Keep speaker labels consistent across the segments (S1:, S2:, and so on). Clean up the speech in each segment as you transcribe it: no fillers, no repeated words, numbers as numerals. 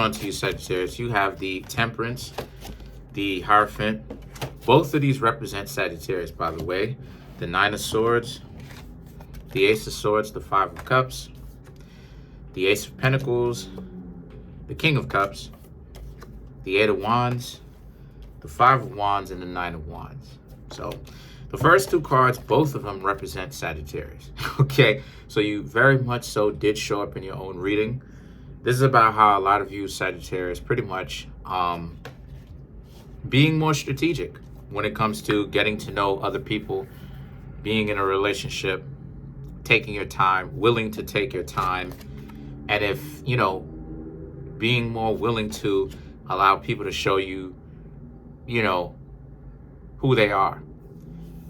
S1: On to you, Sagittarius. You have the Temperance, the Hierophant. Both of these represent Sagittarius, by the way. The Nine of Swords, the Ace of Swords, the Five of Cups, the Ace of Pentacles, the King of Cups, the Eight of Wands, the Five of Wands, and the Nine of Wands. So the first two cards, both of them represent Sagittarius. Okay, so you very much so did show up in your own reading. This is about how a lot of you Sagittarius pretty much being more strategic when it comes to getting to know other people, being in a relationship, taking your time, willing to take your time. And if, you know, being more willing to allow people to show you, you know, who they are.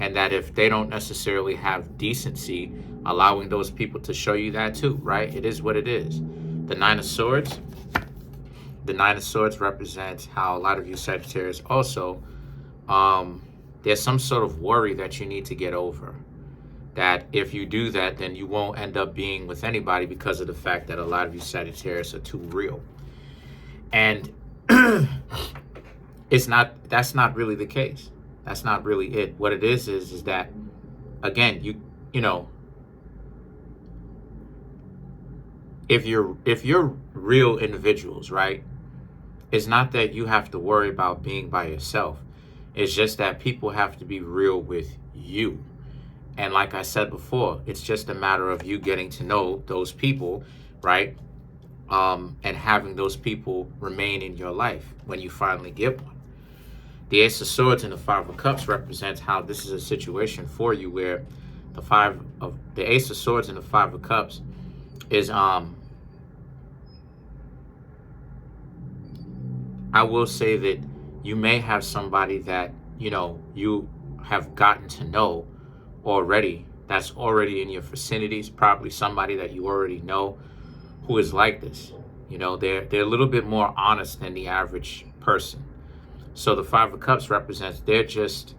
S1: And that if they don't necessarily have decency, allowing those people to show you that too, right? It is what it is. The Nine of Swords. The Nine of Swords represents how a lot of you Sagittarius also, there's some sort of worry that you need to get over. That if you do that, then you won't end up being with anybody because of the fact that a lot of you Sagittarius are too real. And that's not really the case. That's not really it. What it is that, again, you know, if you're real individuals, right? It's not that you have to worry about being by yourself. It's just that people have to be real with you. And like I said before, it's just a matter of you getting to know those people, right? And having those people remain in your life when you finally get one. The Ace of Swords and the Five of Cups represents how this is a situation for you where the Ace of Swords and the Five of Cups is I will say that you may have somebody that, you know, you have gotten to know already, that's already in your vicinities, probably somebody that you already know who is like this. You know, they're a little bit more honest than the average person. So the Five of Cups represents they're just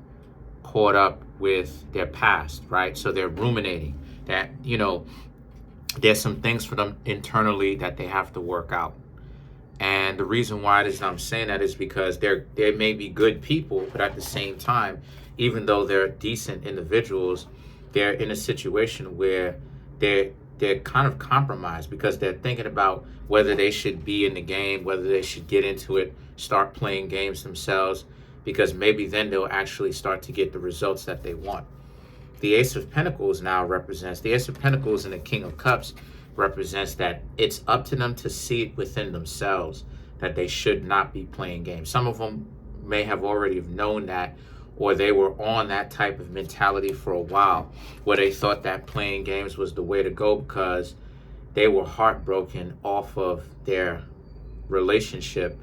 S1: caught up with their past, right? So they're ruminating that, you know, there's some things for them internally that they have to work out. And the reason why it is I'm saying that is because they may be good people, but at the same time, even though they're decent individuals, they're in a situation where they're kind of compromised because they're thinking about whether they should be in the game, whether they should get into it, start playing games themselves, because maybe then they'll actually start to get the results that they want. The Ace of Pentacles now represents, the Ace of Pentacles and the King of Cups represents that it's up to them to see it within themselves that they should not be playing games. Some of them may have already known that, or they were on that type of mentality for a while where they thought that playing games was the way to go because they were heartbroken off of their relationship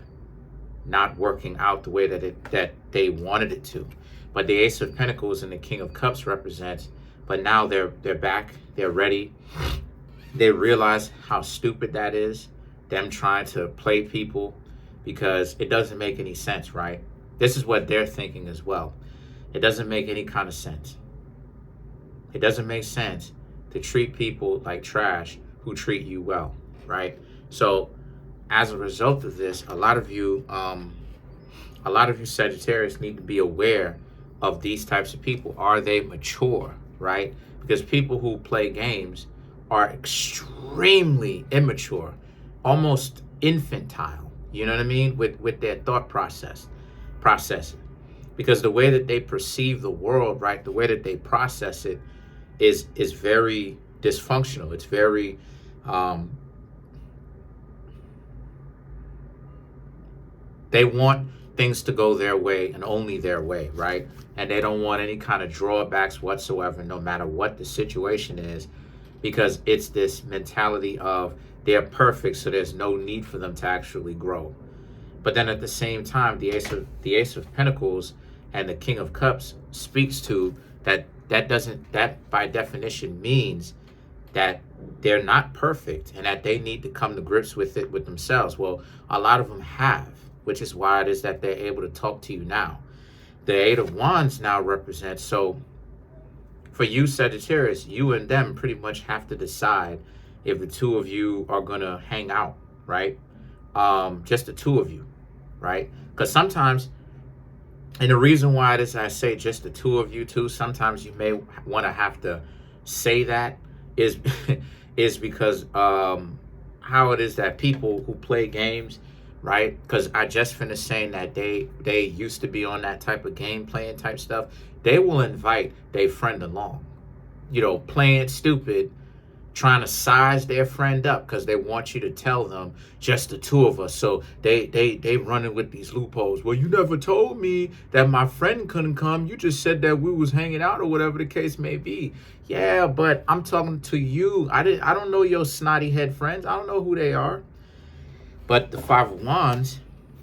S1: not working out the way that they wanted it to. But the Ace of Pentacles and the King of Cups represents, but now they're back, they're ready. They realize how stupid that is, them trying to play people, because it doesn't make any sense, right? This is what they're thinking as well. It doesn't make any kind of sense. It doesn't make sense to treat people like trash who treat you well, right? So as a result of this, a lot of you Sagittarius need to be aware of these types of people. Are they mature, right? Because people who play games are extremely immature, almost infantile, you know what I mean, with their thought processing. Because the way that they perceive the world, right, the way that they process it is very dysfunctional. It's very they want things to go their way and only their way, right? And they don't want any kind of drawbacks whatsoever, no matter what the situation is, because it's this mentality of they're perfect, so there's no need for them to actually grow. But then at the same time, the Ace of Pentacles and the King of Cups speaks to that by definition means that they're not perfect and that they need to come to grips with it with themselves. Well, a lot of them have, which is why it is that they're able to talk to you now. The Eight of Wands now represents, so for you Sagittarius, you and them pretty much have to decide if the two of you are going to hang out, right? just the two of you, right? Because sometimes, and the reason why it is I say just the two of you too, sometimes you may want to have to say that is is because how it is that people who play games, right? Because I just finished saying that they used to be on that type of game playing type stuff. They will invite their friend along, playing stupid, trying to size their friend up because they want you to tell them just the two of us. So they running with these loopholes. Well, you never told me that my friend couldn't come. You just said that we was hanging out or whatever the case may be. Yeah, but I'm talking to you. I don't know your snotty head friends. I don't know who they are. But the Five of Wands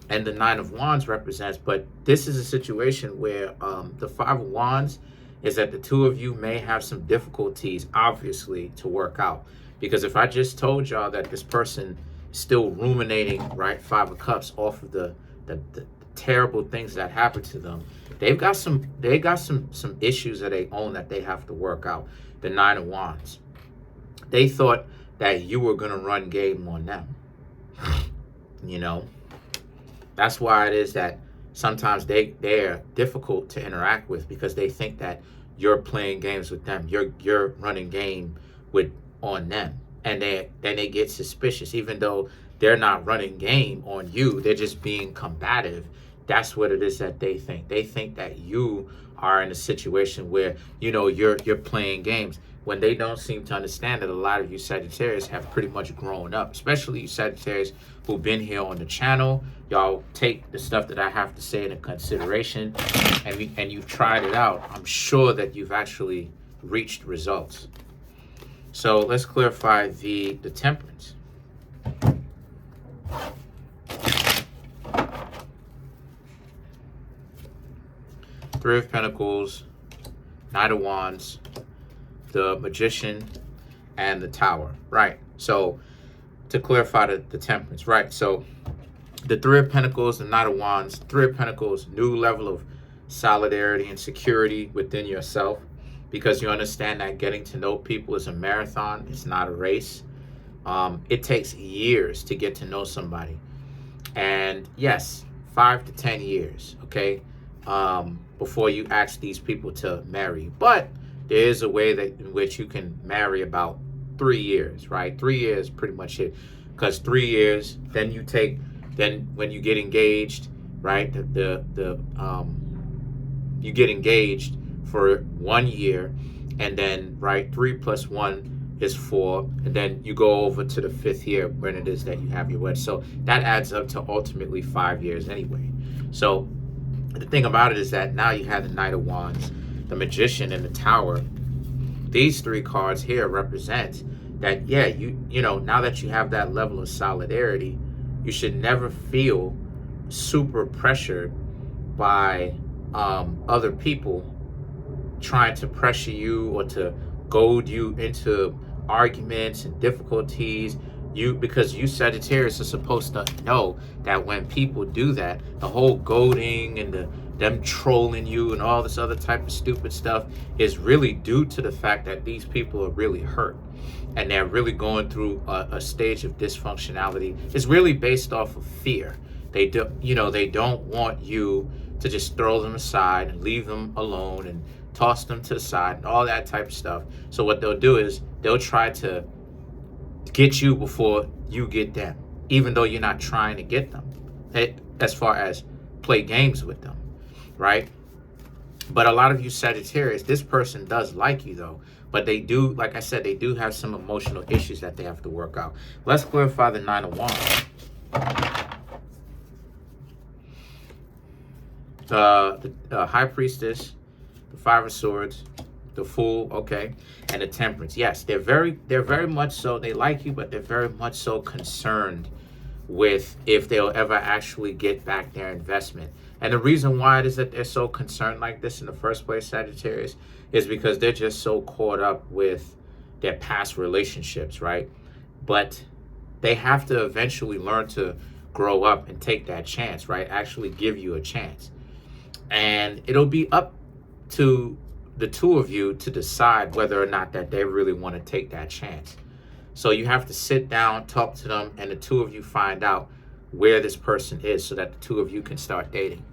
S1: and the Nine of Wands represents, but this is a situation where the Five of Wands is that the two of you may have some difficulties, obviously, to work out. Because if I just told y'all that this person is still ruminating, right, Five of Cups off of the terrible things that happened to them, they got some issues that they own that they have to work out. The Nine of Wands, they thought that you were gonna run game on them. That's why it is that sometimes they're difficult to interact with, because they think that you're playing games with them. You're running game on them. And then they get suspicious, even though they're not running game on you. They're just being combative. That's what it is that they think. They think that you are in a situation where, you're playing games, when they don't seem to understand that a lot of you Sagittarius have pretty much grown up, especially you Sagittarius who've been here on the channel. Y'all take the stuff that I have to say into consideration, and you've tried it out. I'm sure that you've actually reached results. So let's clarify the Temperance. Three of Pentacles, Knight of Wands, the Magician, and the Tower, right? So to clarify the Temperance, right? So the Three of Pentacles, the Knight of Wands, Three of Pentacles, new level of solidarity and security within yourself, because you understand that getting to know people is a marathon. It's not a race. It takes years to get to know somebody. And yes, 5 to 10 years, okay, before you ask these people to marry. But there is a way in which you can marry about 3 years, right? 3 years, pretty much it. Because 3 years, then when you get engaged, right? You get engaged for 1 year, and then, right, 3 plus 1 is 4, and then you go over to the 5th year when it is that you have your wedding. So that adds up to ultimately 5 years anyway. So the thing about it is that now you have the Knight of Wands, the Magician, and the Tower. These three cards here represent that, yeah, now that you have that level of solidarity, you should never feel super pressured by other people trying to pressure you or to goad you into arguments and difficulties. Because you Sagittarius are supposed to know that when people do that, the whole goading and them trolling you and all this other type of stupid stuff is really due to the fact that these people are really hurt and they're really going through a stage of dysfunctionality. It's really based off of fear. They don't want you to just throw them aside and leave them alone and toss them to the side and all that type of stuff. So what they'll do is they'll try to get you before you get them, even though you're not trying to get them, as far as play games with them, right? But a lot of you Sagittarius, this person does like you though, but they do, like I said, they do have some emotional issues that they have to work out. Let's clarify the Nine of Wands. The High Priestess, the Five of Swords, the Fool, okay, and the Temperance. Yes, they're very much so, they like you, but they're very much so concerned with if they'll ever actually get back their investment. And the reason why it is that they're so concerned like this in the first place, Sagittarius, is because they're just so caught up with their past relationships, right? But they have to eventually learn to grow up and take that chance, right? Actually give you a chance. And it'll be up to the two of you to decide whether or not that they really want to take that chance. So you have to sit down, talk to them, and the two of you find out where this person is so that the two of you can start dating.